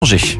G.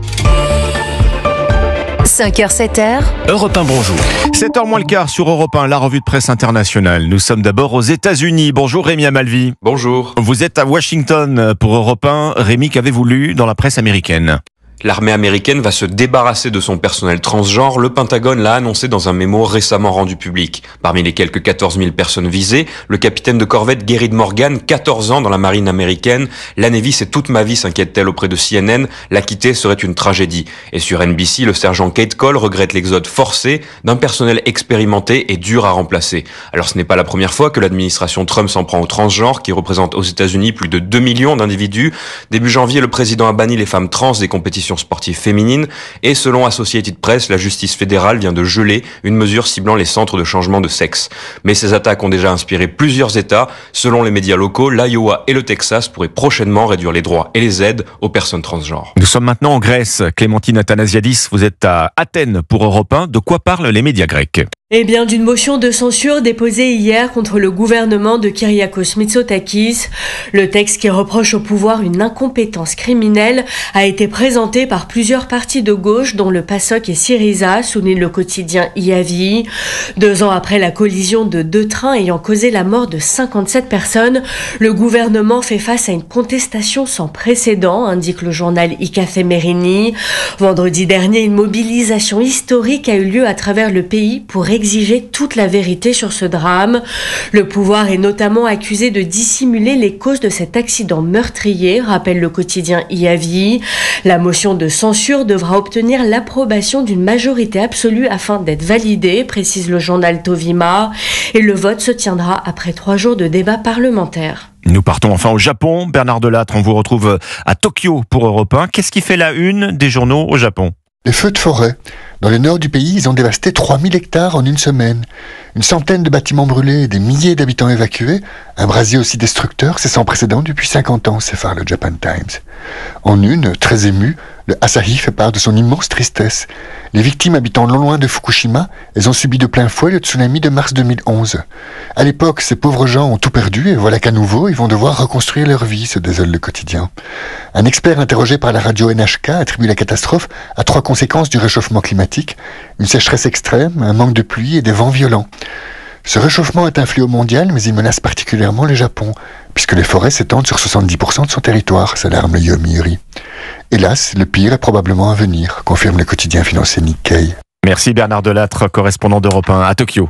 5h, 7h. Europe 1, bonjour. 7h moins le quart sur Europe 1, la revue de presse internationale. Nous sommes d'abord aux États-Unis. Bonjour Rémi Amalvi. Bonjour. Vous êtes à Washington pour Europe 1. Rémi, qu'avez-vous lu dans la presse américaine ? L'armée américaine va se débarrasser de son personnel transgenre. Le Pentagone l'a annoncé dans un mémo récemment rendu public. Parmi les quelques 14 000 personnes visées, le capitaine de corvette Gerrit Morgan, 14 ans dans la marine américaine. La Navy, c'est toute ma vie, s'inquiète-t-elle auprès de CNN. La quitter serait une tragédie. Et sur NBC, le sergent Kate Cole regrette l'exode forcé d'un personnel expérimenté et dur à remplacer. Alors ce n'est pas la première fois que l'administration Trump s'en prend aux transgenres, qui représentent aux États-Unis plus de 2 millions d'individus. Début janvier, le président a banni les femmes trans des compétitions sportives féminines et selon Associated Press, la justice fédérale vient de geler une mesure ciblant les centres de changement de sexe. Mais ces attaques ont déjà inspiré plusieurs États. Selon les médias locaux, l'Iowa et le Texas pourraient prochainement réduire les droits et les aides aux personnes transgenres. Nous sommes maintenant en Grèce. Clémentine Athanasiadis, vous êtes à Athènes pour Europe 1. De quoi parlent les médias grecs ? Eh bien, d'une motion de censure déposée hier contre le gouvernement de Kyriakos Mitsotakis. Le texte qui reproche au pouvoir une incompétence criminelle a été présenté par plusieurs partis de gauche, dont le PASOK et Syriza, souligne le quotidien IAVI. 2 ans après la collision de 2 trains ayant causé la mort de 57 personnes, le gouvernement fait face à une contestation sans précédent, indique le journal Ikathemerini. Vendredi dernier, une mobilisation historique a eu lieu à travers le pays pour exiger toute la vérité sur ce drame. Le pouvoir est notamment accusé de dissimuler les causes de cet accident meurtrier, rappelle le quotidien IAVI. La motion de censure devra obtenir l'approbation d'une majorité absolue afin d'être validée, précise le journal Tovima, et le vote se tiendra après 3 jours de débat parlementaire. Nous partons enfin au Japon. Bernard Delattre, on vous retrouve à Tokyo pour Europe 1. Qu'est-ce qui fait la une des journaux au Japon ? Les feux de forêt. Dans le nord du pays, ils ont dévasté 3000 hectares en une semaine. Une centaine de bâtiments brûlés et des milliers d'habitants évacués. Un brasier aussi destructeur, c'est sans précédent depuis 50 ans, s'effare le Japan Times. En une, très ému, le Asahi fait part de son immense tristesse. Les victimes habitant non loin de Fukushima, elles ont subi de plein fouet le tsunami de mars 2011. À l'époque, ces pauvres gens ont tout perdu et voilà qu'à nouveau, ils vont devoir reconstruire leur vie, se désole le quotidien. Un expert interrogé par la radio NHK attribue la catastrophe à 3 conséquences du réchauffement climatique, une sécheresse extrême, un manque de pluie et des vents violents. Ce réchauffement est un fléau mondial, mais il menace particulièrement le Japon, puisque les forêts s'étendent sur 70% de son territoire, s'alarme le Yomiuri. Hélas, le pire est probablement à venir, confirme le quotidien financier Nikkei. Merci Bernard Delattre, correspondant d'Europe 1 à Tokyo.